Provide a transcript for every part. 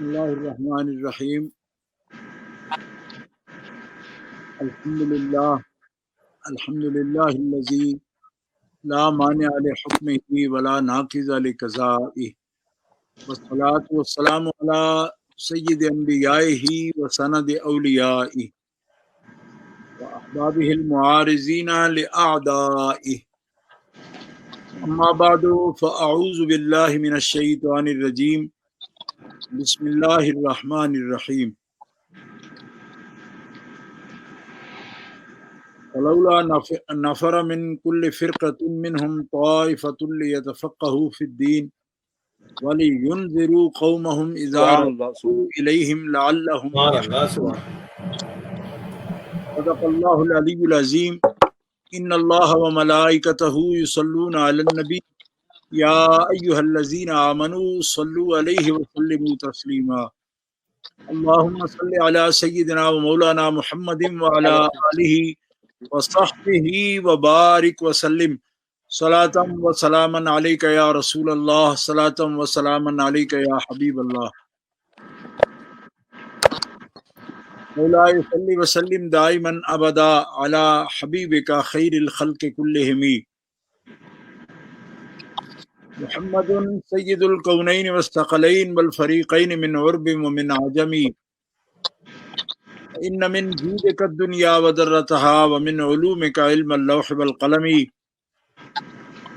اللہ الرحمن الرحیم الحمد للہ الذی لا مانع لحکمہ ولا ناقض لقضائہ والصلاۃ والسلام علی سید انبیائہ وسند اولیائہ واحبابہ المعارضین لاعدائہ اما بعد فاعوذ باللہ من الشیطان الرجیم بسم اللہ الرحمن الرحیم ولولا نفر من كل فرقة منهم طائفة ليتفقهوا في الدين ولينذروا قومهم إذا رجعوا إليهم لعلهم يحذرون صدق الله العلي العظيم إن الله وملائكته يصلون على النبي يا أيها الذين آمنوا صلوا عليه وسلموا تسليما اللهم صل على سيدنا ومولانا محمد وعلى آله وصحبه وبارك وسلم صلاة وسلاما عليك يا رسول الله صلاة وسلاما عليك يا حبيب الله مولاي صل وسلم دائما أبدا على حبيبك خير الخلق كلهم محمد سيد الكونين والثقلين والفريقين من عرب ومن عجم إن من جودك الدنيا وذرتها ومن علومك علم اللوح والقلم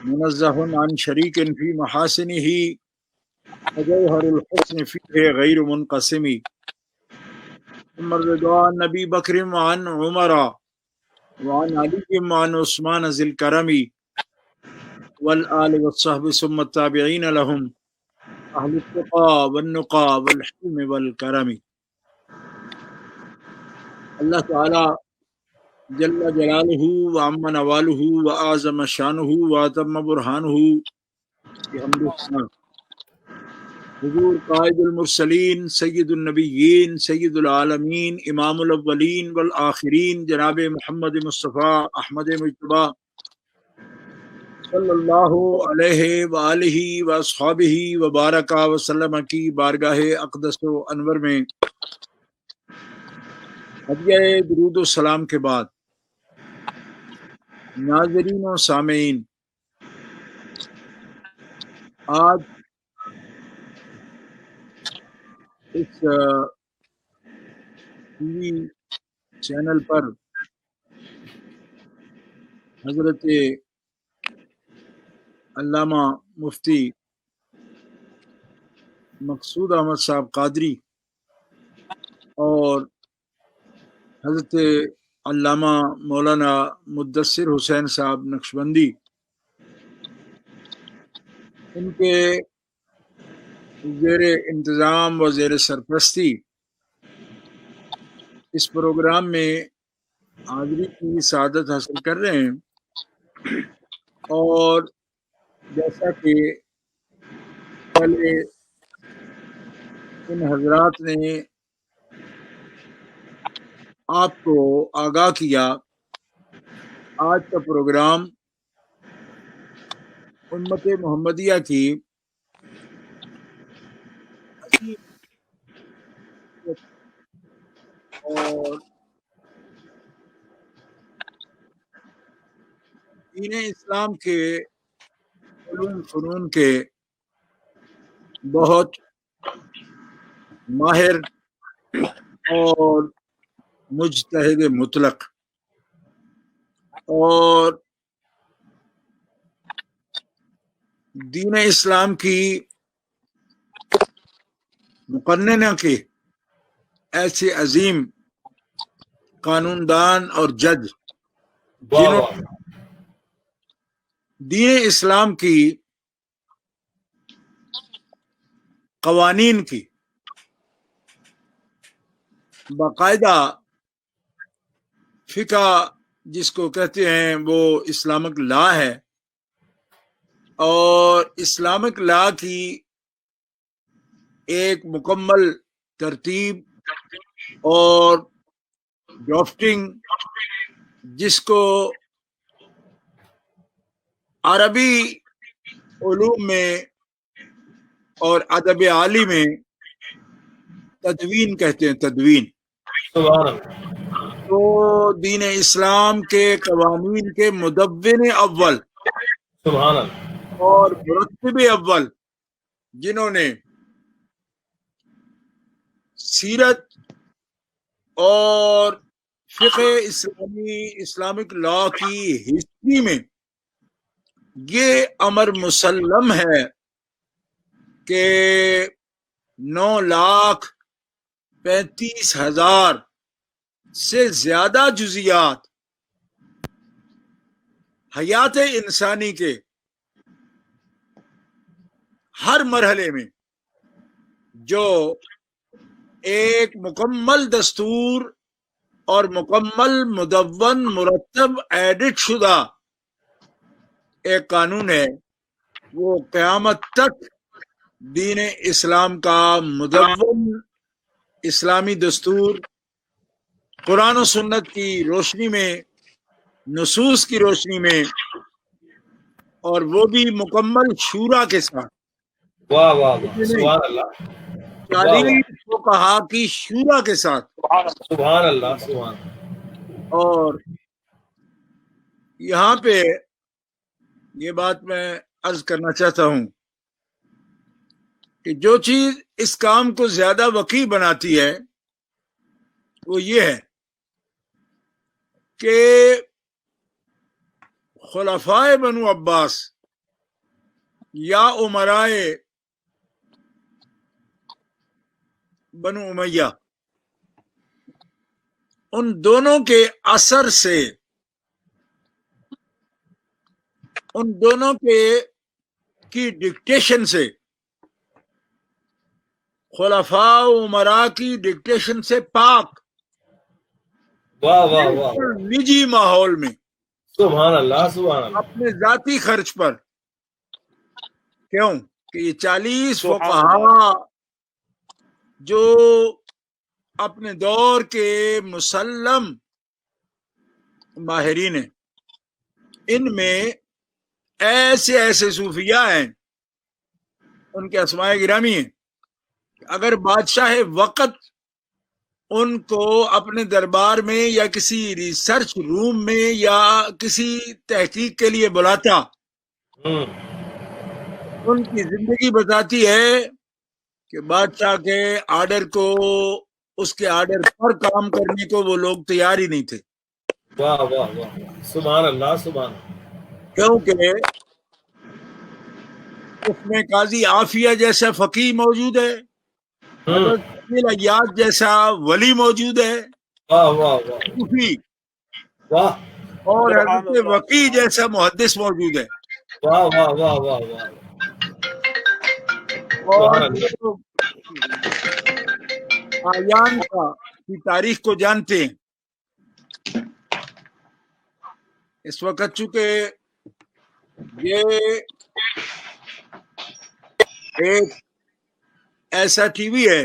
منزه عن شريك في محاسنه وجوهر الحسن فيه غير منقسم ثم الرضا عن أبي بكر وعن عمر وعن علي وعن عثمان ذي الكرم والآل والصحب ثم التابعين لهم أهل التقى والنقى والحلم والكرم. اللہ تعالی جل جلالہ وعم نوالہ وأعظم شانہ وأتم برہانہ بحمد الثناء حضور قائد المرسلین سید النبیین سید العالمین امام الاولین والآخرین جناب محمد مصطفیٰ احمد مجتبیٰ صلی اللہ علیہ وآلہ واصحابہ وبارک وسلم کی بارگاہ اقدس و انور میں ہدیہ درود و سلام کے بعد ناظرین و سامعین، آج اس ٹی وی چینل پر حضرت علامہ مفتی مقصود احمد صاحب قادری اور حضرت علامہ مولانا مدثر حسین صاحب نقشبندی، ان کے زیر انتظام و زیر سرپرستی اس پروگرام میں حاضری کی سعادت حاصل کر رہے ہیں، اور جیسا کہ پہلے ان حضرات نے آپ کو آگاہ کیا، آج کا پروگرام امت محمدیہ کی اور دین اسلام کے علوم فنون کے بہت ماہر اور مجتہد مطلق اور دین اسلام کی مقننہ کے ایسے عظیم قانون دان اور جج جنہوں دین اسلام کی قوانین کی باقاعدہ فقہ جس کو کہتے ہیں وہ اسلامک لا ہے، اور اسلامک لا کی ایک مکمل ترتیب اور ڈرافٹنگ جس کو عربی علوم میں اور ادب عالی میں تدوین کہتے ہیں، تدوین. سبحان اللہ، تو دین اسلام کے قوانین کے مدون اول سبحان اللہ، اور مرتب اول جنہوں نے سیرت اور فقہ اسلامی، اسلامک لا کی ہسٹری میں یہ امر مسلم ہے کہ 9,35,000 سے زیادہ جزیات حیات انسانی کے ہر مرحلے میں جو ایک مکمل دستور اور مکمل مدون مرتب ایڈٹ شدہ ایک قانون ہے، وہ قیامت تک دین اسلام کا مدون اسلامی دستور قرآن و سنت کی روشنی میں، نصوص کی روشنی میں، اور وہ بھی مکمل شورا کے ساتھ. واہ واہ واہ، سبحان اللہ، واہ واہ، 40 فقہا کی شورا کے ساتھ. سبحان اللہ، سبحان اللہ، اور یہاں پہ یہ بات میں عرض کرنا چاہتا ہوں کہ جو چیز اس کام کو زیادہ وقوع بناتی ہے وہ یہ ہے کہ خلفائے بنو عباس یا امرائے بنو امیہ، ان دونوں کے اثر سے، ان دونوں کی ڈکٹیشن سے، خلفاء و امراء کی ڈکٹیشن سے پاک، واہ واہ واہ، نجی ماحول میں سبحان اللہ، سبحان اللہ، اپنے ذاتی خرچ پر. کیوں کہ یہ 40 فقہا جو اپنے دور کے مسلم ماہرین ہیں، ان میں ایسے ایسے صوفیاء ہیں، ان کے اسماء گرامی ہیں، اگر بادشاہ وقت ان کو اپنے دربار میں یا کسی ریسرچ روم میں یا کسی تحقیق کے لیے بلاتا، ان کی زندگی بتاتی ہے کہ بادشاہ کے آرڈر کو، اس کے آرڈر پر کام کرنے کو وہ لوگ تیار ہی نہیں تھے. واہ واہ واہ، سبحان اللہ، سبحان اللہ، کیونکہ اس میں قاضی عافیہ جیسا فقیہ موجود ہے، حضرت شکیل عیاض جیسا ولی موجود ہے، واہ واہ واہ، صوفی، واہ اور حضرت وقی جیسا محدث موجود ہے. واہ واہ واہ واہ واہ، اور سبحان اللہ، جو آیان کی تاریخ کو جانتے ہیں، اس وقت چونکہ یہ ایک ایسا ٹی وی ہے،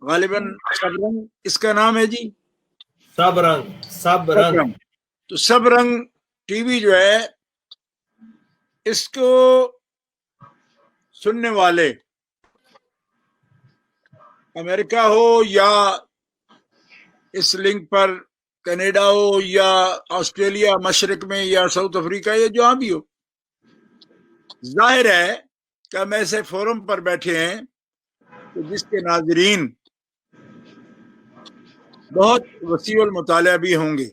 غالباً سب رنگ اس کا نام ہے جی، سب رنگ، سب رنگ، تو سب رنگ ٹی وی جو ہے، اس کو سننے والے امریکہ ہو یا اس لنک پر کینیڈا ہو یا آسٹریلیا مشرق میں یا ساؤتھ افریقہ یا جہاں بھی ہو، ظاہر ہے کہ ہم ایسے فورم پر بیٹھے ہیں کہ جس کے ناظرین بہت وسیع المطالعہ بھی ہوں گے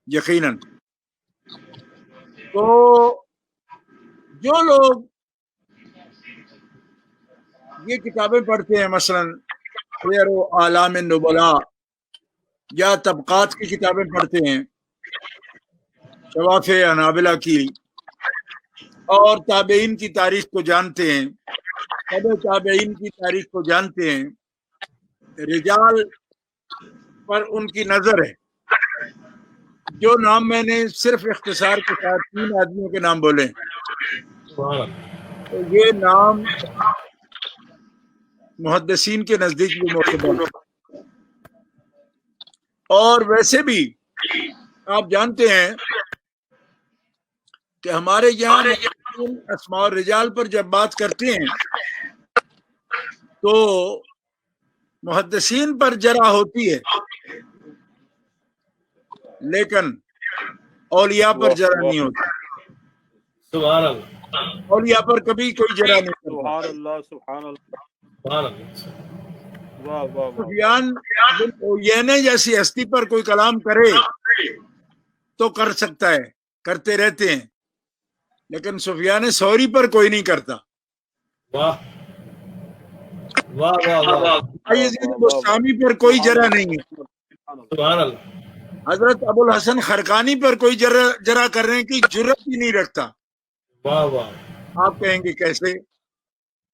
یقیناً. تو جو لوگ یہ کتابیں پڑھتے ہیں، مثلا سیر و اعلام النبلاء یا طبقات کی کتابیں پڑھتے ہیں، شواف حنابلہ کی، اور تابعین کی تاریخ کو جانتے ہیں، تبع تابعین کی تاریخ کو جانتے ہیں، رجال پر ان کی نظر ہے. جو نام میں نے صرف اختصار کے ساتھ 3 آدمیوں کے نام بولے، تو یہ نام محدثین کے نزدیک بھی معتبر. اور ویسے بھی آپ جانتے ہیں کہ ہمارے یہاں اسماء الرجال پر جب بات کرتے ہیں تو محدثین پر جرح ہوتی ہے لیکن اولیاء پر جرح نہیں ہوتی. سبحان اللہ اولیاء پر کبھی کوئی جرح نہیں کرتا. سبحان اللہ سبحان اللہ. سبحان اللہ. واہ واہ واہ. سفیان بن عیینہ جیسی ہستی پر کوئی کلام کرے تو کر سکتا ہے، کرتے رہتے ہیں، لیکن سفیان ثوری پر کوئی نہیں کرتا. واہ واہ واہ واہ. یزید بستامی پر کوئی جرح نہیں ہے. سبحان اللہ. حضرت ابو الحسن خرقانی پر کوئی جرح کرنے کی جرت ہی نہیں رکھتا. واہ واہ. آپ کہیں گے کیسے؟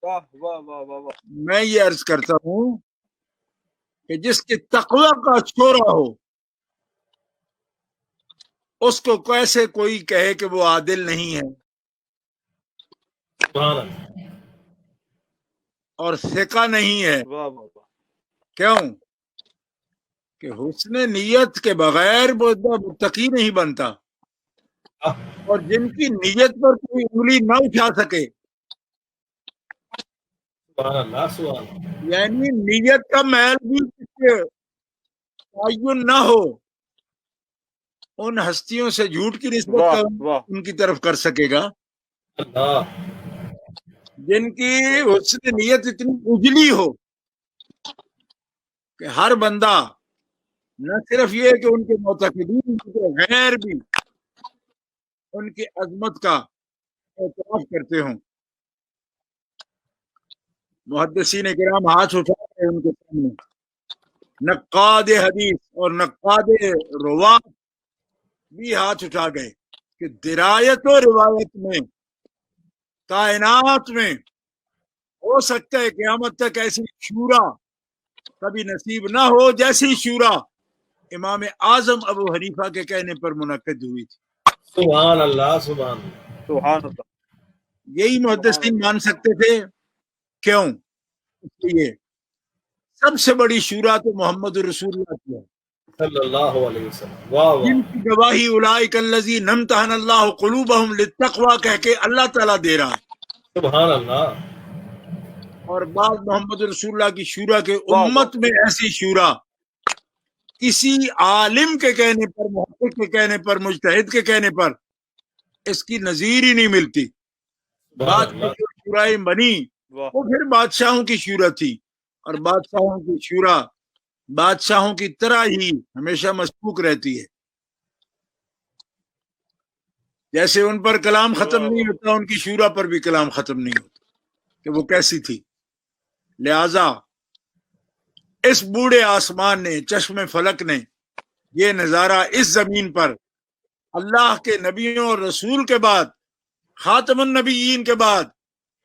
واہ واہ واہ واہ واہ. میں یہ عرض کرتا ہوں کہ جس کے تقوی کا چھوڑا ہو اس کو کیسے کوئی کہے کہ وہ عادل نہیں ہے سبحان اللہ. اور ثقہ نہیں ہے. واہ واہ واہ. کیوں کہ حسن نیت کے بغیر وہ متقی نہیں بنتا، اور جن کی نیت پر کوئی انگلی نہ اٹھا سکے، سبحان اللہ. سبحان اللہ. یعنی نیت کا محل بھی تعین نہ ہو، ان ہستیوں سے جھوٹ کی نسبت واہ کا واہ. ان کی طرف کر سکے گا اللہ. جن کی حسن نیت اتنی اجلی ہو کہ ہر بندہ نہ صرف یہ کہ ان کے معتقدین کے غیر بھی ان کی عظمت کا اعتراف کرتے ہوں. محدثین کرام ہاتھ اٹھا رہے ان کے سامنے، نقاد حدیث اور نقاد روات بھی ہاتھ اٹھا گئے کہ درایت و روایت میں کائنات میں ہو سکتا ہے قیامت تک ایسی شورا کبھی نصیب نہ ہو جیسی شورا امام اعظم ابو حنیفہ کے کہنے پر منعقد ہوئی تھی. سبحان اللہ. سبحان اللہ. سبحان اللہ. یہی محدثین مان سکتے تھے. کیوں؟ اس لیے سب سے بڑی شورا تو محمد رسول اللہ کی ہے، صلی اللہ علیہ وسلم. واہ واہ. جن کی گواہی اولئک الذین امتحن اللہ قلوبہم للتقوی کہہ کے اللہ تعالیٰ دے رہا ہے. سبحان اللہ. اور بعض محمد رسول اللہ کی شورا کے امت میں ایسی شورا کسی عالم کے کہنے پر، محقق کے کہنے پر، مجتہد کے کہنے پر اس کی نظیر ہی نہیں ملتی. بعد میں جو شورائیں بنی واہ. وہ پھر بادشاہوں کی شورا تھی، اور بادشاہوں کی شورا بادشاہوں کی طرح ہی ہمیشہ مسبوق رہتی ہے. جیسے ان پر کلام ختم نہیں ہوتا ان کی شورا پر بھی کلام ختم نہیں ہوتا کہ وہ کیسی تھی. لہذا اس بوڑھے آسمان نے، چشم فلک نے یہ نظارہ اس زمین پر اللہ کے نبیوں اور رسول کے بعد، خاتم النبیین کے بعد،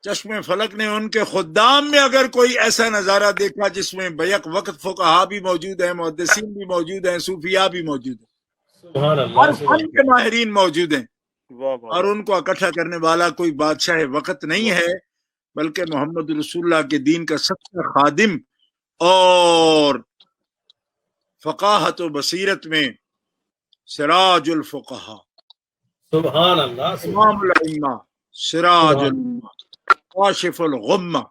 چشم فلک نے ان کے خدام میں اگر کوئی ایسا نظارہ دیکھا جس میں بیک وقت فقہا بھی موجود ہیں، محدثین بھی موجود ہیں، صوفیاء بھی موجود ہیں، سبحان ہر اللہ. فن کے ماہرین موجود ہیں، واہ واہ. اور ان کو اکٹھا کرنے والا کوئی بادشاہ وقت نہیں ہے بلکہ محمد رسول اللہ کے دین کا سب سے خادم اور فقاہت و بصیرت میں سراج الفقہا، سبحان اللہ. امام الائمہ، سراج الامہ، کاشف الغمہ،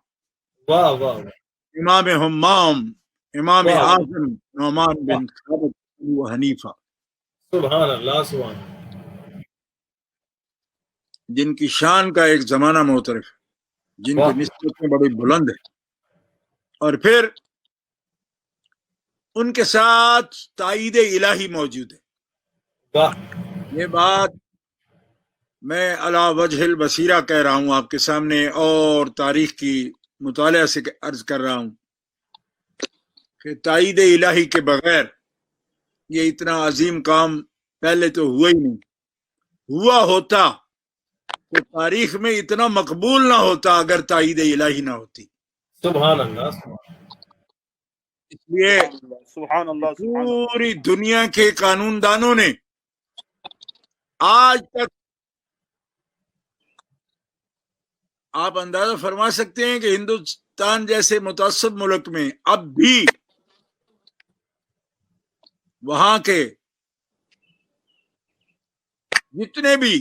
واہ واہ. امام حمام، امام واہ. اعظم نعمان بن ثابت ابو حنیفہ، سبحان اللہ. سبحان اللہ. جن کی شان کا ایک زمانہ معترف ہے، جن کی نسبتیں بڑی بلند ہے. اور پھر ان کے ساتھ تائید الہی موجود ہے. واہ. یہ بات میں علی وجہ البصیرہ کہہ رہا ہوں آپ کے سامنے، اور تاریخ کی مطالعہ سے عرض کر رہا ہوں کہ تائید الہی کے بغیر یہ اتنا عظیم کام پہلے تو ہوا ہی نہیں. ہوا ہوتا تو تاریخ میں اتنا مقبول نہ ہوتا اگر تائید الہی نہ ہوتی. سبحان اللہ. اس لیے سبحان اللہ. سبحان اللہ. پوری دنیا کے قانون دانوں نے آج تک، آپ اندازہ فرما سکتے ہیں کہ ہندوستان جیسے متعصب ملک میں اب بھی وہاں کے جتنے بھی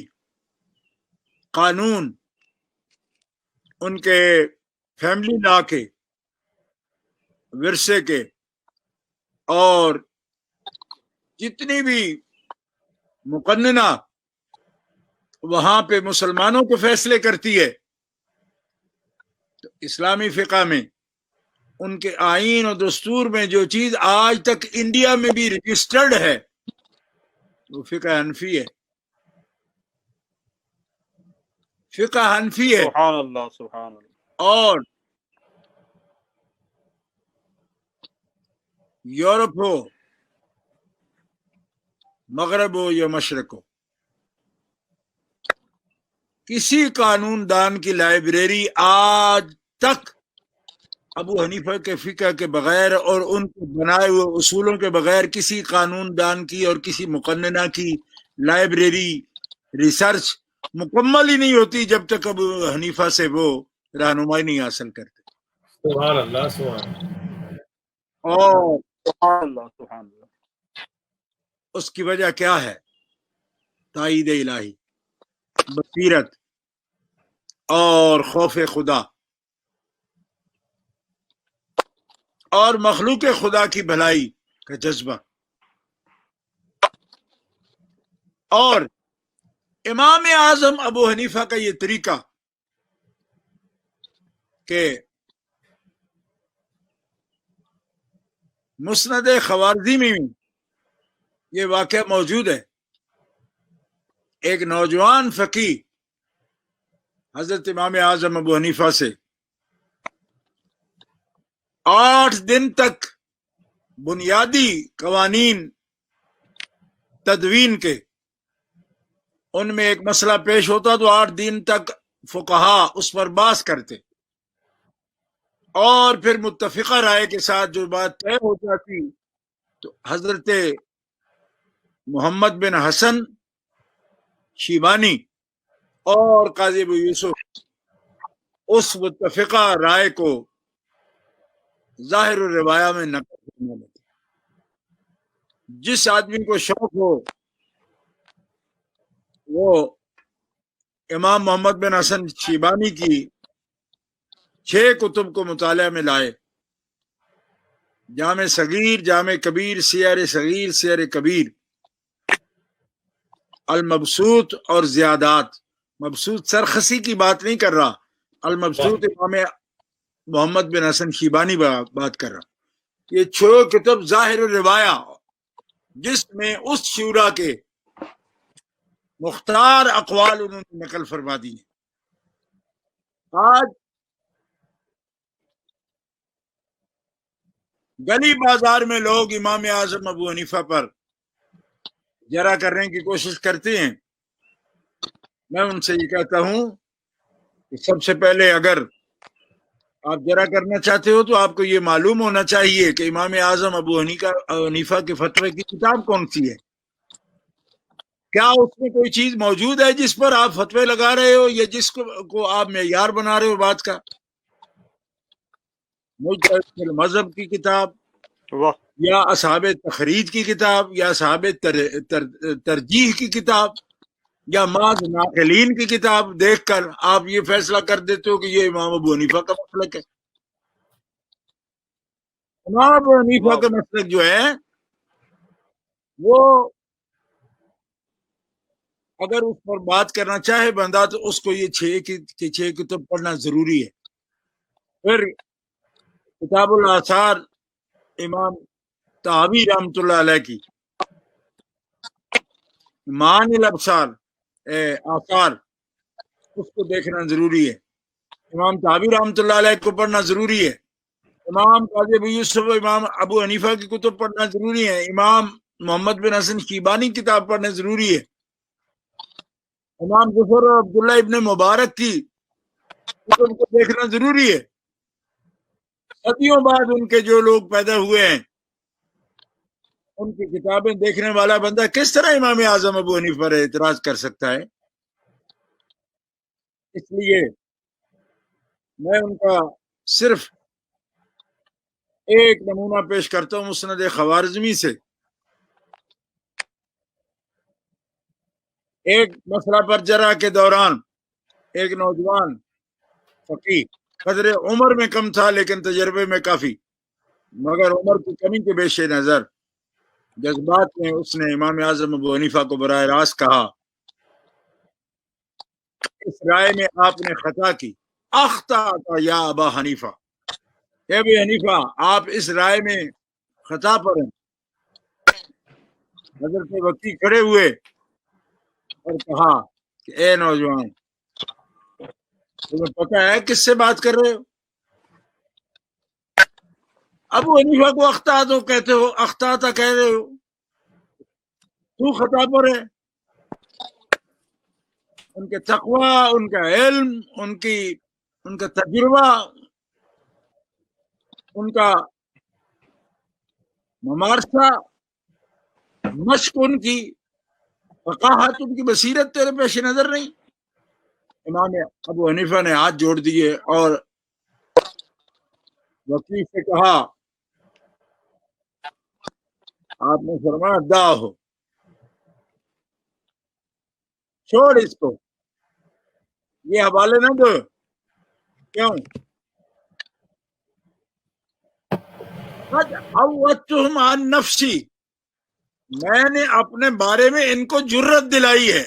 قانون ان کے فیملی لا کے ورثے کے اور جتنی بھی مقننہ وہاں پہ مسلمانوں کے فیصلے کرتی ہے، تو اسلامی فقہ میں ان کے آئین اور دستور میں جو چیز آج تک انڈیا میں بھی رجسٹرڈ ہے وہ فقہ حنفی ہے، فقہ حنفی ہے۔ سبحان اللہ سبحان اللہ۔ اور یورپ ہو، مغرب ہو یا مشرق ہو، کسی قانون دان کی لائبریری آج تک ابو حنیفہ کے فقہ کے بغیر اور ان کے بنائے ہوئے اصولوں کے بغیر کسی قانون دان کی اور کسی مقننہ کی لائبریری ریسرچ مکمل ہی نہیں ہوتی جب تک ابو حنیفہ سے وہ رہنمائی نہیں حاصل کرتے۔ سبحان اللہ سبحان اللہ۔ اور سبحان اللہ سبحان اللہ۔ اس کی وجہ کیا ہے؟ تائید الہی، بصیرت اور خوف خدا اور مخلوق خدا کی بھلائی کا جذبہ۔ اور امام اعظم ابو حنیفہ کا یہ طریقہ کہ مسند خوارزمی میں یہ واقعہ موجود ہے، ایک نوجوان فقی حضرت امام اعظم ابو حنیفہ سے 8 دن تک بنیادی قوانین تدوین کے، ان میں ایک مسئلہ پیش ہوتا تو 8 دن تک فقہا اس پر بحث کرتے، اور پھر متفقہ رائے کے ساتھ جو بات طے ہو جاتی تو حضرت محمد بن حسن شیبانی اور قاضی ابو یوسف اس متفقہ رائے کو ظاہر الروایہ میں نقل کرنے لگے۔ جس آدمی کو شوق ہو وہ امام محمد بن حسن شیبانی کی 6 کتب کو مطالعہ میں لائے، جامع صغیر، جامع کبیر، سیر صغیر، سیر کبیر، المبسوط اور زیادات۔ مبسوط سرخسی کی بات نہیں کر رہا، المبسوط امام محمد بن حسن شیبانی بات کر رہا۔ یہ 6 کتب ظاہر الروایہ جس میں اس شورا کے مختار اقوال انہوں نے نقل فرما دی ہیں۔ آج گلی بازار میں لوگ امام اعظم ابو حنیفہ پر جرح کرنے کی کوشش کرتے ہیں، میں ان سے یہ کہتا ہوں کہ سب سے پہلے اگر آپ جرح کرنا چاہتے ہو تو آپ کو یہ معلوم ہونا چاہیے کہ امام اعظم ابو حنیفہ کے فتوے کی کتاب کون سی ہے۔ کیا اس میں کوئی چیز موجود ہے جس پر آپ فتوے لگا رہے ہو یا جس کو آپ معیار بنا رہے ہو بات کا؟ مذہب کی کتاب واہ یا اصحاب تخریج کی کتاب یا اصحاب ترجیح کی کتاب یا بعض ناقلین کی کتاب دیکھ کر آپ یہ فیصلہ کر دیتے ہو کہ یہ امام ابو حنیفہ کا مسلک ہے۔ امام ابو حنیفہ کا مسلک جو ہے وہ اگر اس پر بات کرنا چاہے بندہ تو اس کو یہ 6 کتب پڑھنا ضروری ہے۔ پھر کتاب الآثار امام طحاوی رحمۃ اللہ علیہ کی، معانی الابصار آثار اس کو دیکھنا ضروری ہے، امام طحاوی رحمۃ اللہ علیہ کو پڑھنا ضروری ہے، امام قاضی ابو یوسف امام ابو حنیفہ کی کتب پڑھنا ضروری ہے، امام محمد بن حسن شیبانی کتاب پڑھنا ضروری ہے، امام ظفر اور عبداللہ ابن مبارک کی کتب کو دیکھنا ضروری ہے۔ صدیوں بعد ان کے جو لوگ پیدا ہوئے ہیں ان کی کتابیں دیکھنے والا بندہ کس طرح امام اعظم ابو حنیفہ پر اعتراض کر سکتا ہے؟ اس لیے میں ان کا صرف ایک نمونہ پیش کرتا ہوں مسند خوارزمی سے۔ ایک مسئلہ پر جرح کے دوران ایک نوجوان فقیہ قدر عمر میں کم تھا لیکن تجربے میں کافی، مگر عمر کی کمی کے پیش نظر جذبات میں اس نے امام اعظم ابو حنیفہ کو براہ راست کہا، اس رائے میں آپ نے خطا کی، اخطا یا ابا حنیفہ، اے ابو حنیفہ آپ اس رائے میں خطا پر ہیں۔ حضرت وکیع کھڑے ہوئے اور کہا کہ اے نوجوان، تمہیں پتہ ہے کس سے بات کر رہے ہو؟ ابو حنیفہ کو اخطا تو کہتے ہو، اخطا تا کہہ رہے ہو، تو خطا پر ہے۔ ان کے تقوی، ان کا علم، ان کا تجربہ، ان کا ممارسہ، مشق، ان کی فقاہت، ان کی بصیرت تیرے پیش نظر نہیں؟ امام ابو حنیفہ نے ہاتھ جوڑ دیے اور وکیل سے کہا، آپ نے فرمایا دا ہو، چھوڑ اس کو، یہ حوالے نہ دو۔ کیوں؟ قد عودتہم عن نفسی، میں نے اپنے بارے میں ان کو جرت دلائی ہے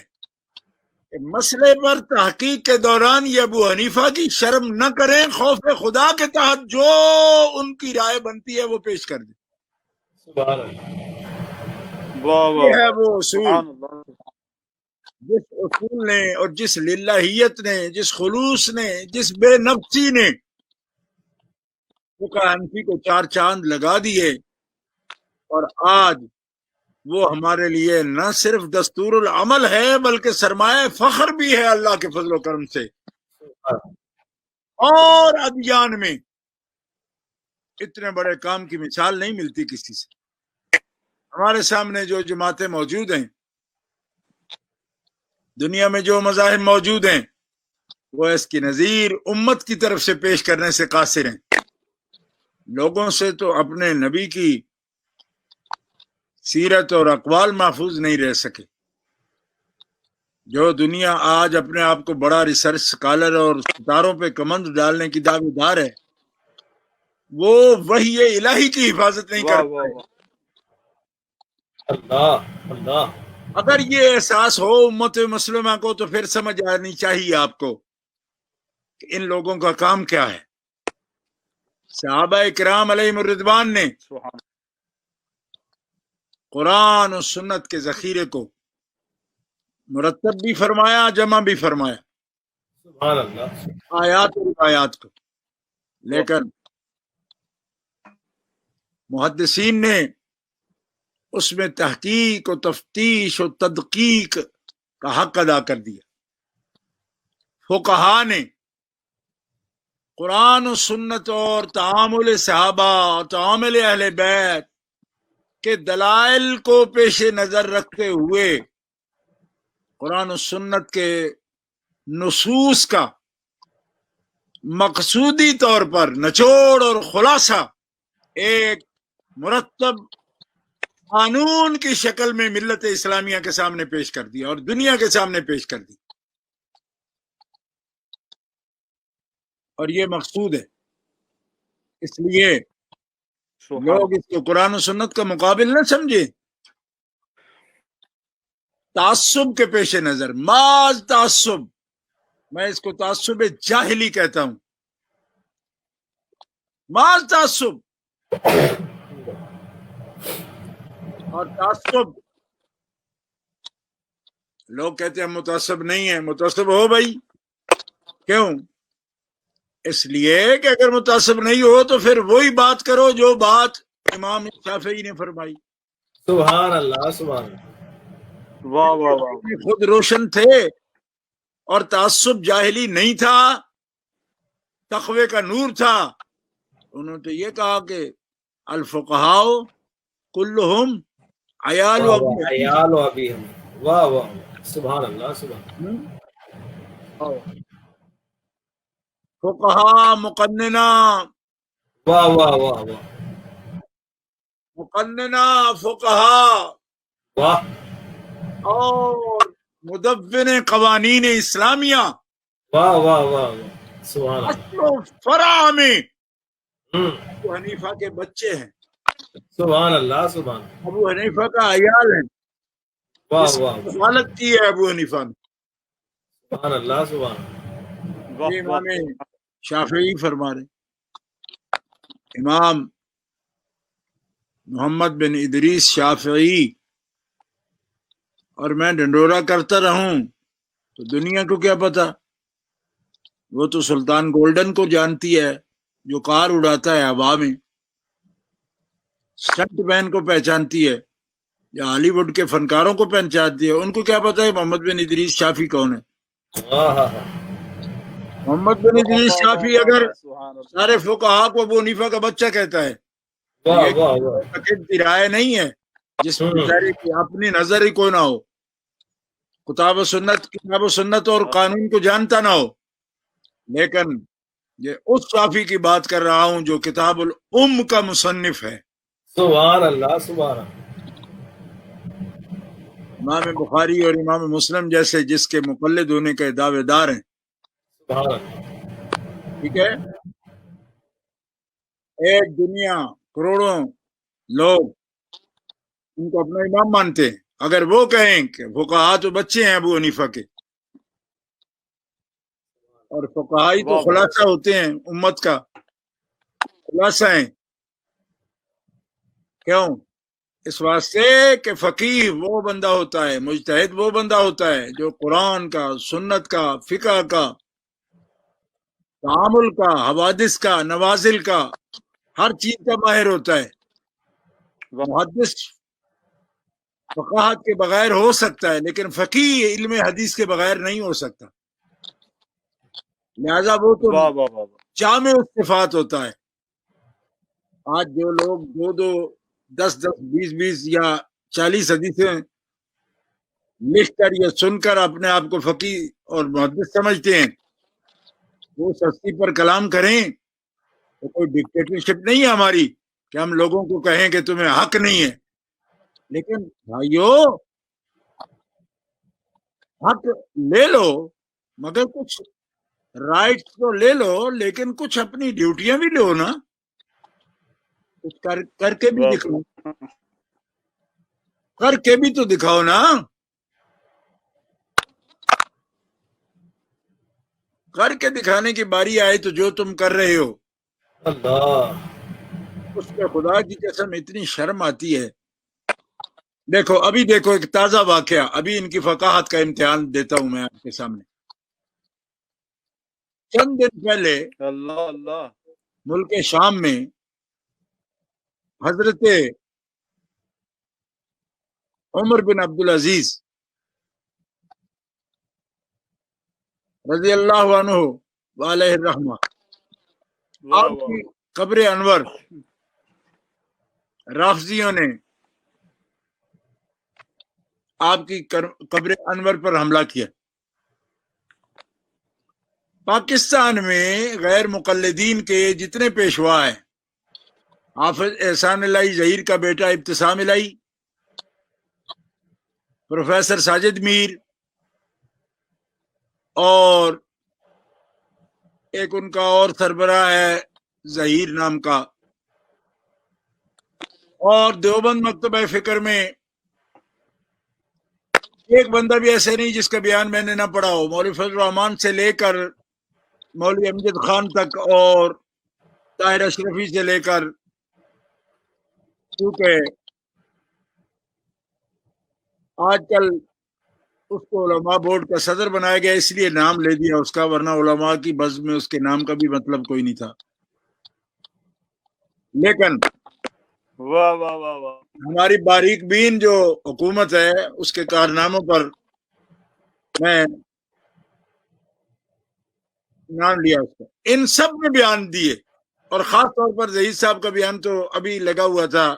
کہ مسئلے پر تحقیق کے دوران یہ ابو حنیفہ کی شرم نہ کریں، خوف خدا کے تحت جو ان کی رائے بنتی ہے وہ پیش کر دیں۔ سبحان اللہ، واہ یہ واہ ہے واہ، وہ اصول، سبحان اللہ، جس اصول نے اور جس للہیت نے، جس خلوص نے، جس بے نفسی نے فقہ حنفی کو چار چاند لگا دیے، اور آج وہ ہمارے لیے نہ صرف دستور العمل ہے بلکہ سرمایہ فخر بھی ہے اللہ کے فضل و کرم سے۔ اور ادیان میں اتنے بڑے کام کی مثال نہیں ملتی کسی سے۔ ہمارے سامنے جو جماعتیں موجود ہیں، دنیا میں جو مذاہب موجود ہیں، وہ اس کی نظیر امت کی طرف سے پیش کرنے سے قاصر ہیں۔ لوگوں سے تو اپنے نبی کی سیرت اور اقوال محفوظ نہیں رہ سکے۔ جو دنیا آج اپنے آپ کو بڑا ریسرچ اسکالر اور ستاروں پہ کمند ڈالنے کی دعوے دار ہے، وہ وحی الہی کی حفاظت نہیں واہ کر واہ پائے۔ واہ، اللہ اللہ، اگر یہ احساس ہو امت مسلمہ کو تو پھر سمجھ آنی چاہیے آپ کو کہ ان لوگوں کا کام کیا ہے۔ صحابہ کرام علیہم الرضوان نے سبحان قرآن اور سنت کے ذخیرے کو مرتب بھی فرمایا، جمع بھی فرمایا، سبحان اللہ، آیات اور روایات کو، لیکن محدثین نے اس میں تحقیق و تفتیش و تدقیق کا حق ادا کر دیا۔ فقہا نے قرآن و سنت اور تعامل صحابہ، تعامل اہل بیت کے دلائل کو پیش نظر رکھتے ہوئے قرآن و سنت کے نصوص کا مقصودی طور پر نچوڑ اور خلاصہ ایک مرتب قانون کی شکل میں ملت اسلامیہ کے سامنے پیش کر دیا اور دنیا کے سامنے پیش کر دی۔ اور یہ مقصود ہے، اس لیے سبحان لوگ اس کو قرآن و سنت کا مقابل نہ سمجھے، تعصب کے پیش نظر، محض تعصب، میں اس کو تعصب جاہلی کہتا ہوں، محض تعصب۔ اور تعصب، لوگ کہتے ہیں متعصب نہیں ہے، متعصب ہو بھائی، کیوں؟ اس لیے کہ اگر متعصب نہیں ہو تو پھر وہی بات کرو جو بات امام شافعی نے فرمائی۔ سبحان اللہ، سبحان اللہ، واہ واہ واہ، خود روشن تھے اور تعصب جاہلی نہیں تھا، تقوی کا نور تھا۔ انہوں نے تو یہ کہا کہ الفقہاء کلہم عیال و عیال و ابی ہم، واہ واہ، سبحان اللہ، سبحان اللہ، فقہاء مقننہ، واہ واہ واہ واہ مقننہ فقہاء واہ، اور مدون قوانین اسلامیہ، واہ واہ واہ واہ، سبحان اللہ، اصل و فرع میں ابو حنیفہ کے بچے ہیں، سبحان اللہ، سبحان اللہ، ابو حنیفہ کا عیال ہے، واہ جس واہ کی واہ، کفالت کی ہے ابو حنیفہ نے. سبحان اللہ، سبحان اللہ، واہ یہ واہ امام شافعی فرما رہے. امام محمد بن ادریس شافعی. اور میں ڈنڈورا کرتا رہوں تو دنیا کو کیا پتا، وہ تو سلطان گولڈن کو جانتی ہے جو کار اڑاتا ہے ہوا میں، سنٹ مین کو پہچانتی ہے یا ہالی ووڈ کے فنکاروں کو پہچانتی ہے. ان کو کیا پتا ہے محمد بن ادریس شافعی کون ہے. ہاں ہاں ہاں، محمد بن واہ ادریس واہ واہ شافعی واہ اگر واہ، سبحان اللہ. سارے فقہا کو ابو حنیفہ کا بچہ کہتا ہے تو واہ یہ واہ واہ، معتقد کی رائے نہیں ہے جس بیچارے کی اپنی نظر ہی کوئی نہ ہو، کتاب و سنت اور قانون کو جانتا نہ ہو. لیکن یہ اس شافعی کی بات کر رہا ہوں جو کتاب الام کا مصنف ہے. سبحان اللہ، سبحان اللہ، امام بخاری اور امام مسلم جیسے جس کے مقلد ہونے کے دعوے دار ہیں. سبحان اللہ، ٹھیک ہے، ایک دنیا کروڑوں لوگ ان کو اپنا امام مانتے ہیں. اگر وہ کہیں کہ فقہا تو بچے ہیں ابو حنیفہ کے، اور فقہائی تو واہ واہ، خلاصہ ہوتے ہیں، امت کا خلاصہ ہیں. کیوں؟ اس واسطے کہ فقیہ وہ بندہ ہوتا ہے، مجتہد وہ بندہ ہوتا ہے جو قرآن کا، سنت کا، فقہ کا، تعامل کا، حوادث کا، نوازل کا، ہر چیز کا ماہر ہوتا ہے. واہ محدث فقاہت کے بغیر ہو سکتا ہے لیکن فقیہ علم حدیث کے بغیر نہیں ہو سکتا. لہذا وہ تو واہ واہ واہ، جامع صفات ہوتا ہے. آج جو لوگ دو 10 20 یا 40 حدیثیں لکھ کر یا سن کر اپنے آپ کو فقیہ اور محدث سمجھتے ہیں، وہ سستی پر کلام کریں تو کوئی ڈکٹیٹرشپ نہیں ہے ہماری کہ ہم لوگوں کو کہیں کہ تمہیں حق نہیں ہے. لیکن بھائیو، حق لے لو مگر کچھ رائٹ تو لے لو، لیکن کچھ اپنی ڈیوٹیاں بھی لو نا، کچھ کر کے بھی واہ دکھاؤ، کر کے بھی تو دکھاؤ نا. کر کے دکھانے کی باری آئے تو جو تم کر رہے ہو اللہ، اس پہ خدا کی قسم اتنی شرم آتی ہے. دیکھو ایک تازہ واقعہ، ابھی ان کی فقاہت کا امتحان دیتا ہوں میں آپ کے سامنے. چند دن پہلے اللہ اللہ، ملک شام میں حضرت عمر بن عبدالعزیز رضی اللہ عنہ وعلیہ الرحمہ، واہ آپ واہ، کی قبر انور رافضیوں نے آپ کی قبر انور پر حملہ کیا. پاکستان میں غیر مقلدین کے جتنے پیشوا ہیں، حافظ احسان الہی ظہیر کا بیٹا ابتسام الہی، پروفیسر ساجد میر، اور ایک ان کا اور سربراہ ہے ظہیر نام کا، اور دیوبند مکتبہ فکر میں ایک بندہ بھی ایسے نہیں جس کا بیان میں نے نہ پڑھا ہو، مولوی فضل الرحمان سے لے کر مولوی امجد خان تک اور طاہر اشرفی سے لے کر، کیونکہ آج کل اس کو علماء بورڈ کا صدر بنایا گیا اس لیے نام لے دیا اس کا، ورنہ علماء کی بزم میں اس کے نام کا بھی مطلب کوئی نہیں تھا. لیکن واہ واہ واہ واہ، ہماری باریک بین جو حکومت ہے اس کے کارناموں پر میں نام لیا اس کا. ان سب نے بیان دیے، اور خاص طور پر ظہیر صاحب کا بیان تو ابھی لگا ہوا تھا.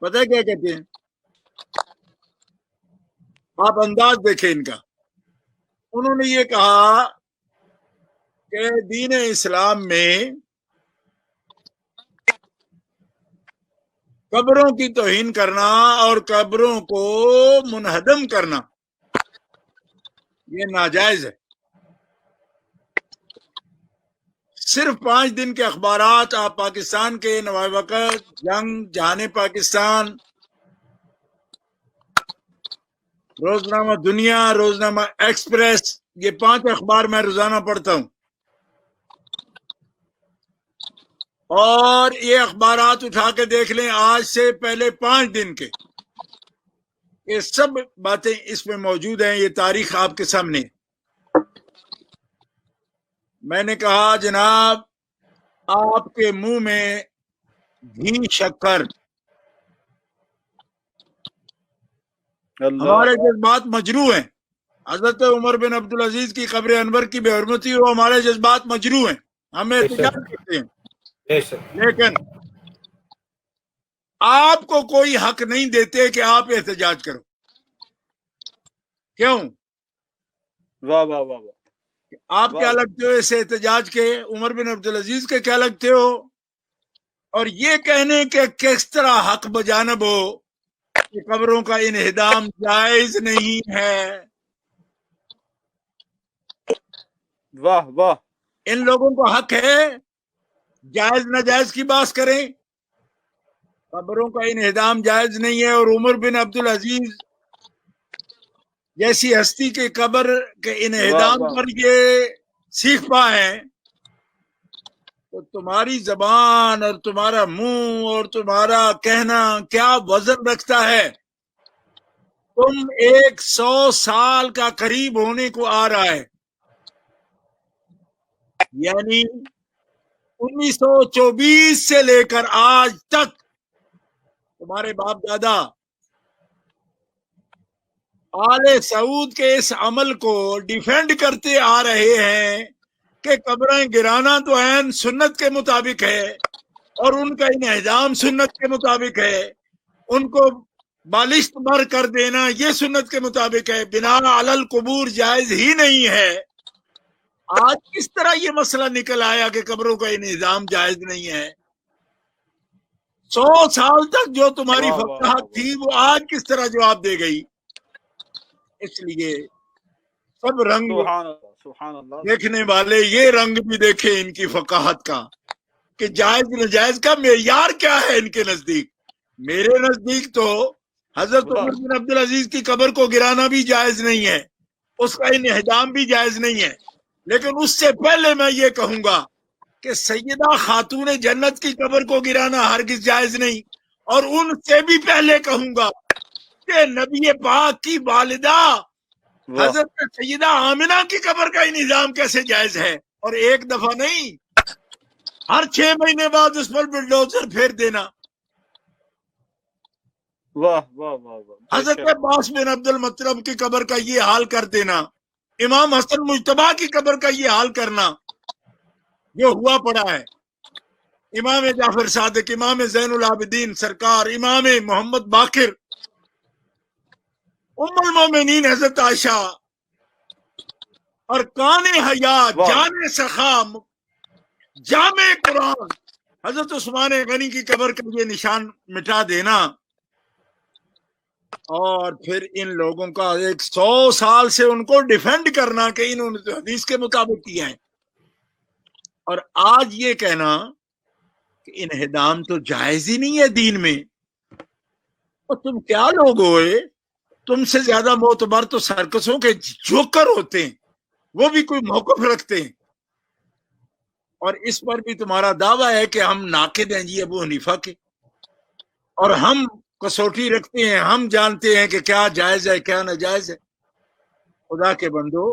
پتہ ہے کیا کہتے ہیں؟ آپ انداز دیکھیں ان کا. انہوں نے یہ کہا کہ دین اسلام میں قبروں کی توہین کرنا اور قبروں کو منہدم کرنا یہ ناجائز ہے. صرف 5 دن کے اخبارات آپ پاکستان کے نوائے وقت، جنگ، جہان پاکستان، روزنامہ دنیا، روزنامہ ایکسپریس، یہ 5 اخبار میں روزانہ پڑھتا ہوں، اور یہ اخبارات اٹھا کے دیکھ لیں آج سے پہلے 5 دن کے، یہ سب باتیں اس میں موجود ہیں، یہ تاریخ آپ کے سامنے۔ میں نے کہا جناب آپ کے منہ میں گھی شکر، اللہ ہمارے جذبات مجروح ہیں۔ حضرت عمر بن عبدالعزیز کی قبر انور کی بے حرمتی ہو، ہمارے جذبات مجروح ہیں، ہم احتجاج کرتے ہیں، بے شک لیکن آپ کو کوئی حق نہیں دیتے کہ آپ احتجاج کرو۔ کیوں؟ واہ واہ واہ واہ، آپ کیا لگتے ہو اس احتجاج کے؟ عمر بن عبدالعزیز کے کیا لگتے ہو؟ اور یہ کہنے کہ کس طرح حق بجانب ہو کہ قبروں کا انہدام جائز نہیں ہے۔ واہ واہ، ان لوگوں کو حق ہے جائز ناجائز کی بات کریں، قبروں کا انہدام جائز نہیں ہے، اور عمر بن عبدالعزیز جیسی ہستی کے قبر کے انہدام واہ، پر یہ سیکھ پا ہے، تو تمہاری زبان اور تمہارا منہ اور تمہارا کہنا کیا وزن رکھتا ہے؟ تم 100 سال کا قریب ہونے کو آ رہا ہے، یعنی 1924 سے لے کر آج تک تمہارے باپ دادا آل سعود کے اس عمل کو ڈیفینڈ کرتے آ رہے ہیں کہ قبریں گرانا تو عین سنت کے مطابق ہے، اور ان کا انہدام سنت کے مطابق ہے، ان کو بالشت بھر کر دینا یہ سنت کے مطابق ہے، بنا علی القبور جائز ہی نہیں ہے۔ آج کس طرح یہ مسئلہ نکل آیا کہ قبروں کا انہدام جائز نہیں ہے؟ 100 سال تک جو تمہاری واہ واہ فقاہت واہ، تھی وہ آج کس طرح جواب دے گئی؟ اس لیے سب رنگ سبحان اللہ سبحان اللہ، دیکھنے والے یہ رنگ بھی دیکھیں ان کی فقاہت کا کہ جائز ناجائز کا معیار کیا ہے ان کے نزدیک۔ میرے نزدیک تو حضرت عمر بن عبدالعزیز کی قبر کو گرانا بھی جائز نہیں ہے، اس کا انہدام بھی جائز نہیں ہے، لیکن اس سے پہلے میں یہ کہوں گا کہ سیدہ خاتون جنت کی قبر کو گرانا ہرگز جائز نہیں، اور ان سے بھی پہلے کہوں گا کہ نبی پاک کی والدہ واہ حضرت سیدہ آمنہ کی قبر کا انہدام کیسے جائز ہے؟ اور ایک دفعہ نہیں، ہر 6 مہینے بعد اس پر بلڈوزر پھیر دینا۔ واہ واہ واہ واہ، بے حضرت شک، عباس بن عبد المطلب کی قبر کا یہ حال کر دینا، امام حسن مجتبیٰ کی قبر کا یہ حال کرنا، جو ہوا پڑا ہے، امام جعفر صادق، امام زین العابدین سرکار، امام محمد باقر، ام المومنین حضرت عائشہ، اور کان حیات، واہ، جان سخا، جامع قرآن حضرت عثمان غنی کی قبر کا یہ نشان مٹا دینا، اور پھر ان لوگوں کا 100 سال سے ان کو ڈیفینڈ کرنا کہ انہوں نے تو حدیث کے مطابق کیا ہے، اور آج یہ کہنا کہ انہدام تو جائز ہی نہیں ہے دین میں۔ اور تم کیا لوگ ہوئے؟ تم سے زیادہ معتبر تو سرکسوں کے جوکر ہوتے ہیں، وہ بھی کوئی موقف رکھتے ہیں، اور اس پر بھی تمہارا دعویٰ ہے کہ ہم ناقد ہیں جی ابو حنیفہ کے، اور ہم کسوٹی رکھتے ہیں، ہم جانتے ہیں کہ کیا جائز ہے کیا ناجائز ہے۔ خدا کے بندو،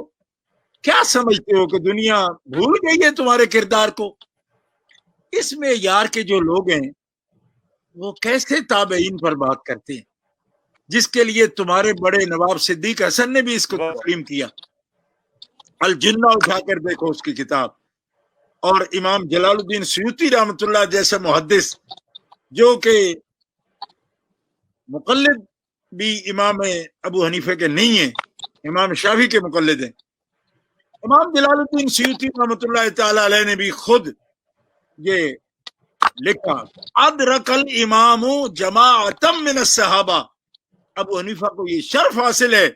کیا سمجھتے ہو کہ دنیا بھول گئی ہے تمہارے کردار کو؟ اس میں یار کے جو لوگ ہیں وہ کیسے تابعین پر بات کرتے ہیں، جس کے لیے تمہارے بڑے نواب صدیق حسن نے بھی اس کو تسلیم کیا۔ الجنہ اٹھا کر دیکھو اس کی کتاب، اور امام جلال الدین سیوطی رحمۃ اللہ جیسے محدث جو کہ مقلد بھی امام ابو حنیفہ کے نہیں ہیں، امام شافعی کے مقلد ہیں، امام جلال الدین سیوطی رحمۃ اللہ تعالی علیہ نے بھی خود یہ لکھا، ادرک الامام جماعتم من الصحابہ، ابو حنیفہ کو یہ شرف حاصل ہے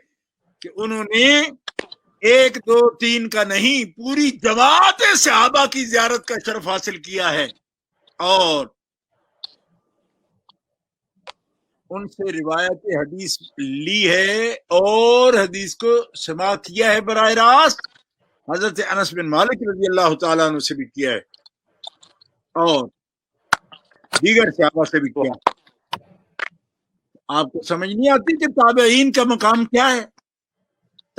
کہ انہوں نے ایک دو تین کا نہیں، پوری جماعت صحابہ کی زیارت کا شرف حاصل کیا ہے، اور ان سے روایت حدیث لی ہے اور حدیث کو سماع کیا ہے براہ راست حضرت انس بن مالک رضی اللہ تعالیٰ عنہ سے بھی کیا ہے اور دیگر صحابہ سے بھی کیا ہے۔ آپ کو سمجھ نہیں آتی کہ تابعین کا مقام کیا ہے؟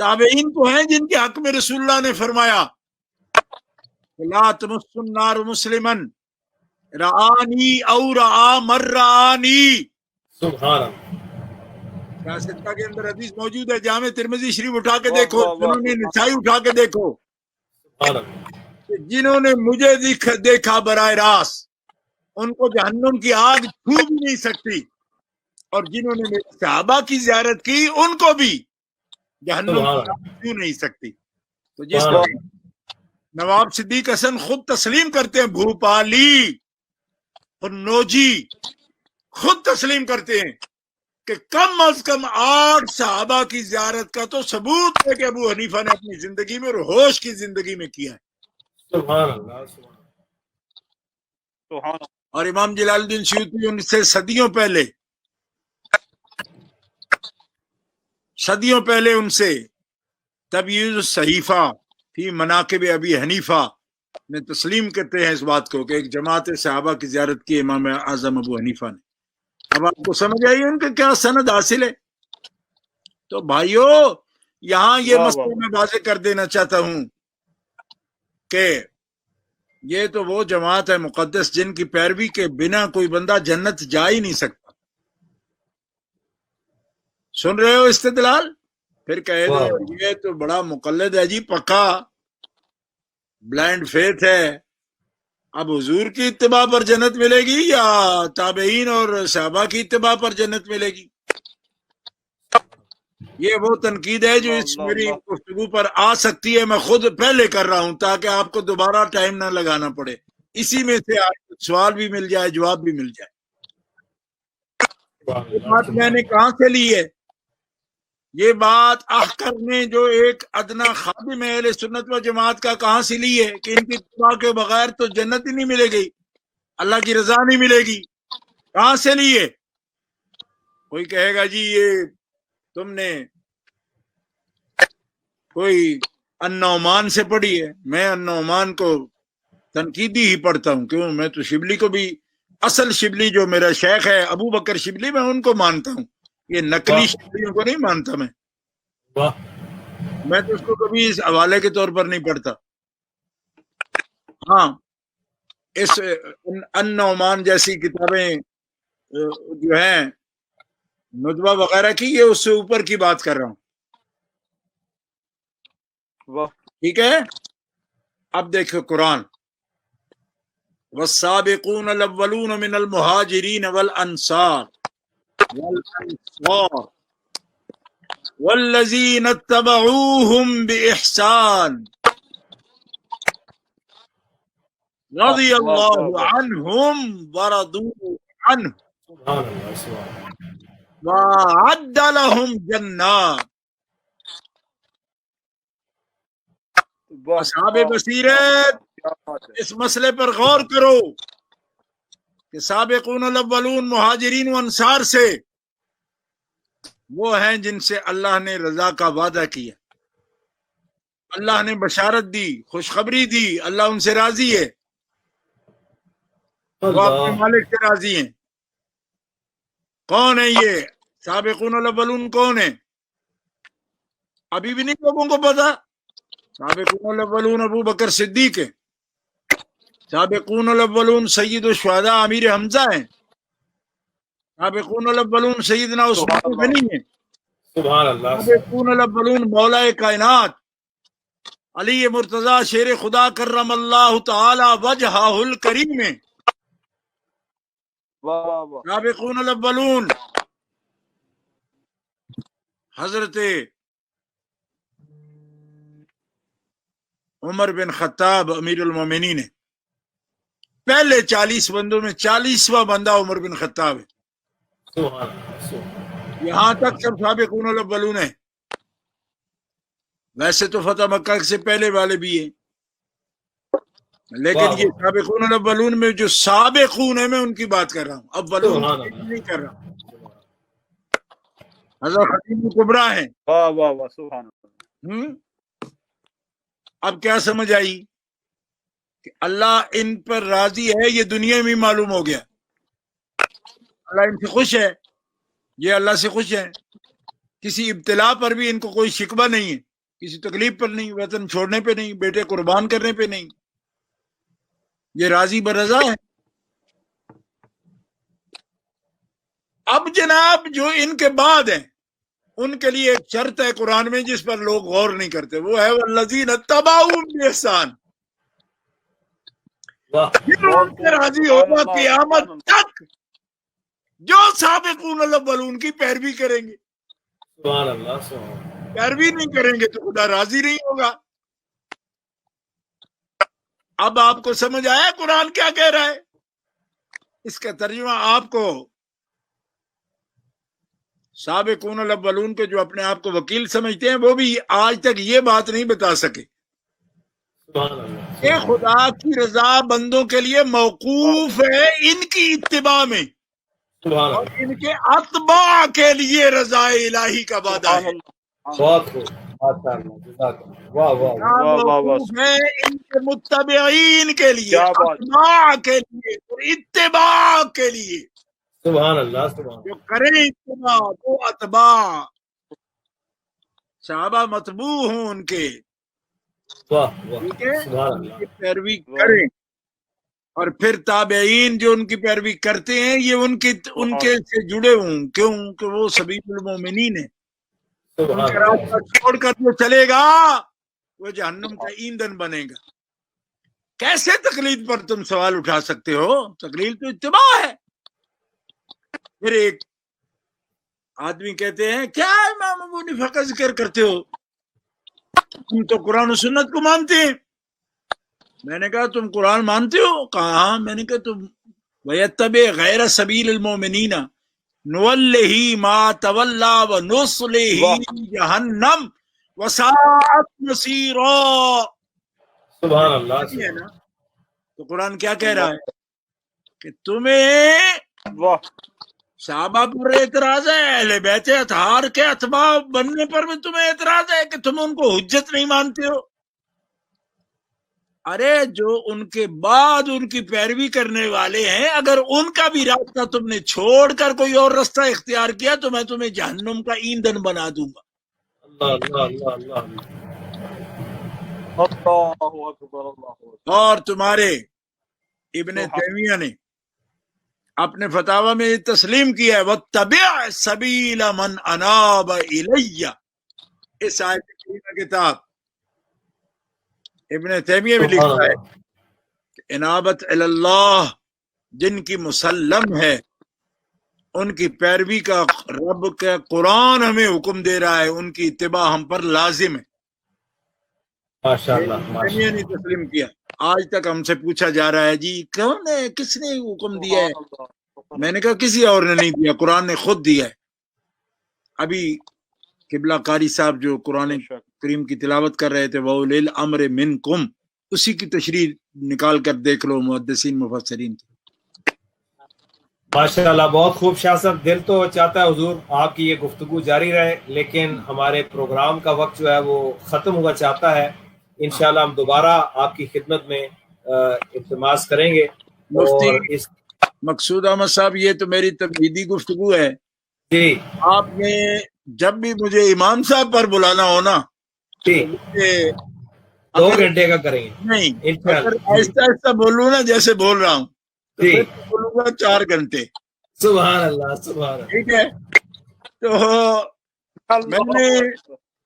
تابعین تو ہیں جن کے حق میں رسول اللہ نے فرمایا لا تمس النار مسلما رآنی او رآ من رآنی، سبحان اللہ، سیاستہ کے اندر حدیث موجود ہے، جامع ترمذی شریف اٹھا کے دیکھو، سنن نسائی اٹھا کے دیکھو، سبحان اللہ، جنہوں نے مجھے دیکھا براہ راست ان کو جہنم کی آگ چھو بھی نہیں سکتی، اور جنہوں نے میرے صحابہ کی زیارت کی ان کو بھی جہنم کی آگ چھو نہیں سکتی۔ تو جس کو نواب صدیق حسن خود تسلیم کرتے ہیں، بھوپالی قنوجی خود تسلیم کرتے ہیں کہ کم از کم 8 صحابہ کی زیارت کا تو ثبوت ہے کہ ابو حنیفہ نے اپنی زندگی میں اور ہوش کی زندگی میں کیا ہے۔ سبحان اللہ، سبحان اللہ، اور امام جلال الدین سیوطی ان سے صدیوں پہلے ان سے تبییض الصحیفہ فی مناقب ابی حنیفہ میں تسلیم کرتے ہیں اس بات کو کہ ایک جماعت صحابہ کی زیارت کی امام اعظم ابو حنیفہ نے۔ اب آپ کو سمجھ آئی ان کا کیا سند حاصل ہے؟ تو بھائیو یہاں یہ مسئلہ میں واضح کر دینا چاہتا ہوں کہ یہ تو وہ جماعت ہے مقدس جن کی پیروی کے بنا کوئی بندہ جنت جا ہی نہیں سکتا۔ سن رہے ہو استدلال؟ پھر کہے دو یہ تو بڑا مقلد ہے جی، پکا بلائنڈ فیتھ ہے، اب حضور کی اتباع پر جنت ملے گی یا تابعین اور صحابہ کی اتباع پر جنت ملے گی؟ یہ وہ تنقید ہے جو اس میری گفتگو پر آ سکتی ہے، میں خود پہلے کر رہا ہوں تاکہ آپ کو دوبارہ ٹائم نہ لگانا پڑے، اسی میں سے سوال بھی مل جائے، جواب بھی مل جائے۔ یہ بات میں نے کہاں سے لی ہے؟ یہ بات احکر نے جو ایک ادنا خادم ہے اہل سنت و جماعت کا کہاں سے لی ہے کہ ان کی اتباع کے بغیر تو جنت ہی نہیں ملے گی، اللہ کی رضا نہیں ملے گی؟ کہاں سے لی ہے؟ کوئی کہے گا جی یہ تم نے کوئی النعمان سے پڑھی ہے۔ میں النعمان کو تنقیدی ہی پڑھتا ہوں، کیوں؟ میں تو شبلی کو بھی، اصل شبلی جو میرا شیخ ہے ابو بکر شبلی، میں ان کو مانتا ہوں، یہ نقلی شبلیوں کو نہیں مانتا۔ میں تو اس کو کبھی اس حوالے کے طور پر نہیں پڑھتا۔ ہاں اس النعمان جیسی کتابیں جو ہیں ندوہ وغیرہ کی، یہ اس سے اوپر کی بات کر رہا ہوں، ٹھیک ہے؟ اب دیکھو قرآن، والسابقون الاولون من المہاجرین والانصار والذین اتبعوہم بإحسان رضی اللہ عنہم ورضوا عنہ وأعد لهم جنات۔ اصحاب بصیرت اس مسئلے پر غور کرو کہ سابقون الاولون مہاجرین و انصار سے وہ ہیں جن سے اللہ نے رضا کا وعدہ کیا، اللہ نے بشارت دی، خوشخبری دی، اللہ ان سے راضی ہے، وہ اپنے مالک سے راضی ہیں۔ کون ہے یہ سابقون الاولون؟ کون ہے؟ ابھی بھی نہیں لوگوں کو پتا۔ سابقون الاولون ابو بکر صدیق ہے، سابقون الاولون سید الشہداء امیر حمزہ ہیں، سابقون الاولون سیدنا عثمان غنی ہیں، سابقون الاولون مولا کائنات علی مرتضی شیر خدا کرم اللہ تعالی وجہہ الکریم ہیں۔ سابقون الاولون حضرت عمر بن خطاب امیر المومنین ہے، پہلے 40 بندوں میں 40واں بندہ عمر بن خطاب ہے، یہاں تک سب سابقون الاولون ہیں۔ ویسے تو فتح مکہ سے پہلے والے بھی ہیں، لیکن یہ سابقون الاولون میں جو سابقون ہیں میں ان کی بات کر رہا ہوں، اولون کی نہیں کر رہا ہوں۔ حضرت خطیب کبریٰ ہیں۔ واہ واہ واہ سبحان اللہ۔ اب کیا سمجھ آئی کہ اللہ ان پر راضی ہے، یہ دنیا میں معلوم ہو گیا، اللہ ان سے خوش ہے، یہ اللہ سے خوش ہے، کسی ابتلا پر بھی ان کو کوئی شکوہ نہیں ہے، کسی تکلیف پر نہیں، وطن چھوڑنے پہ نہیں، بیٹے قربان کرنے پہ نہیں، یہ راضی برضا ہے۔ اب جناب جو ان کے بعد ہیں ان کے لیے ایک شرط ہے قرآن میں جس پر لوگ غور نہیں کرتے، وہ ہے والذین اتبعوا بإحسان، پھر ان سے راضی ہوگا قیامت تک جو سابقون الاولون کی پیروی کریں گے۔ سبحان اللہ سبحان اللہ۔ پیروی نہیں کریں گے تو خدا راضی نہیں ہوگا۔ اب آپ کو سمجھ آیا قرآن کیا کہہ رہا ہے؟ اس کا ترجمہ آپ کو سابقون الاولون کے جو اپنے آپ کو وکیل سمجھتے ہیں وہ بھی آج تک یہ بات نہیں بتا سکے کہ خدا کی رضا بندوں کے لیے موقوف ہے ان کی اتباع میں، اور ان کے اتباع کے لیے رضا الہی کا وعدہ ہے۔ بہت خوب، واہ واہ، موقوف ہے ان کے متبعین کے لیے، اتباع کے لیے اور اتباع کے لیے۔ سبحان اللہ سبحان اللہ۔ جو کریں اتباع وہ اتباع، صحابہ متبوع ہوں ان کے، واہ واہ، ٹھیک ہے، سبحان ان اللہ۔ کی پیروی کریں، اور پھر تابعین جو ان کی پیروی کرتے ہیں یہ ان کے سے جڑے ہوں، کیوں کہ وہ سبیل المومنین ہیں۔ ان کا راستہ چھوڑ کر جو چلے گا وہ جہنم کا ایندھن بنے گا۔ کیسے تقلید پر تم سوال اٹھا سکتے ہو؟ تقلید تو اتباع ہے۔ پھر ایک آدمی کہتے ہیں کیا امام ابو حنیفہ کا ذکر کرتے ہو، تم تو قرآن و سنت کو مانتے ہیں۔ میں نے کہا تم قرآن مانتے ہو؟ کہا ہاں۔ میں نے کہا تم وَيَتَّبِعْ غَيْرَ سَبِيلِ الْمُؤْمِنِينَ نُوَلِّهِ مَا تَوَلَّى وَنُصْلِهِ جَهَنَّمَ وَسَاءَتْ مَصِيرًا۔ سبحان اللہ۔ ہے نا؟ تو قرآن کیا کہہ رہا ہے کہ تمہیں صحابہ پر اعتراض ہے، اہل بیت اطہار کے اتباع بننے پر بھی تمہیں اعتراض ہے کہ تم ان کو حجت نہیں مانتے ہو۔ ارے جو ان کے بعد ان کی پیروی کرنے والے ہیں، اگر ان کا بھی راستہ تم نے چھوڑ کر کوئی اور راستہ اختیار کیا تو میں تمہیں جہنم کا ایندھن بنا دوں گا۔ اللہ اللہ اللہ اللہ۔ اور تمہارے ابن تیمیہ نے اپنے فتاوی میں تسلیم کیا ہے وَاتَّبِعْ سَبِيلَ مَنْ أَنَابَ إِلَيَّ۔ اس آیت کریمہ کتاب ابن تیمیہ بھی لکھتا ہے کہ انابت اللہ جن کی مسلم ہے ان کی پیروی کا رب کا قرآن ہمیں حکم دے رہا ہے، ان کی اتباع ہم پر لازم ہے۔ ماشاءاللہ تیمیہ نے تسلیم کیا۔ آج تک ہم سے پوچھا جا رہا ہے جی کون ہے، کس نے حکم دیا ہے؟ میں نے کہا کسی اور نے نہیں دیا، قرآن نے خود دیا ہے۔ ابھی قبلہ قاری صاحب جو قرآن کریم کی تلاوت کر رہے تھے وَأُولِي الْأَمْرِ مِنْكُمْ، اسی کی تشریح نکال کر دیکھ لو محدثین مفسرین کی۔ ماشاءاللہ بہت خوب شاہ صاحب، دل تو چاہتا ہے حضور آپ کی یہ گفتگو جاری رہے، لیکن ہمارے پروگرام کا وقت جو ہے وہ ختم ہوا چاہتا ہے۔ انشاءاللہ ہم دوبارہ آپ کی خدمت میں التماس کریں گے۔ اور اس مقصود احمد صاحب یہ تو میری تمہیدی گفتگو ہے جی، آپ نے جب بھی مجھے امام صاحب پر بلانا ہو نا جی 2 گھنٹے کا کریں گے نہیں، انشاءاللہ۔ اگر آہستہ آہستہ بولوں نا جیسے بول رہا ہوں تو جی پھر بولوں گا 4 گھنٹے، سبحان اللہ سبحان اللہ۔ ٹھیک ہے؟ تو میں نے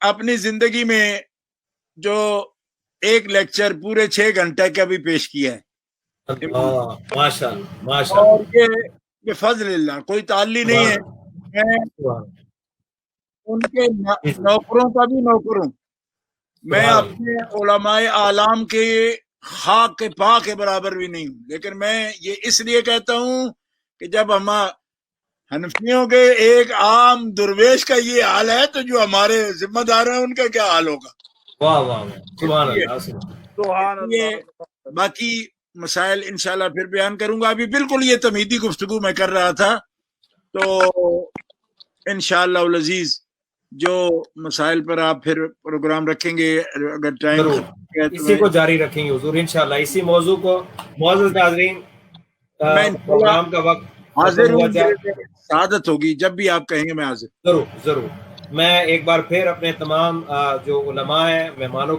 اپنی زندگی میں جو ایک لیکچر پورے 6 گھنٹے کا بھی پیش کیا ہے، ماشاءاللہ ماشاءاللہ، اور یہ فضل اللہ، کوئی تعلی نہیں ہے، میں ان کے نوکروں کا بھی نوکر ہوں، میں اپنے علماء اعلام کے خاک کے پا کے برابر بھی نہیں ہوں، لیکن میں یہ اس لیے کہتا ہوں کہ جب ہم حنفیوں کے ایک عام درویش کا یہ حال ہے تو جو ہمارے ذمہ دار ہیں ان کا کیا حال ہوگا۔ واہ واہ واہ، سبحان اللہ، سبحان یہ اللہ۔ باقی مسائل انشاءاللہ پھر بیان کروں گا. ابھی بالکل یہ تمہیدی گفتگو میں کر رہا تھا، تو انشاءاللہ العزیز جو مسائل پر آپ پھر پروگرام رکھیں گے اگر ٹائم ضرور اسی کو جاری رکھیں گے حضور انشاءاللہ، اسی موضوع کو. معزز ناظرین، میں پروگرام کا وقت حاضر ختم ہوا ہوں، سعادت ہوگی جب بھی آپ کہیں گے میں حاضر. ضرور ضرور. میں ایک بار پھر اپنے تمام جو علماء ہیں، مہمانوں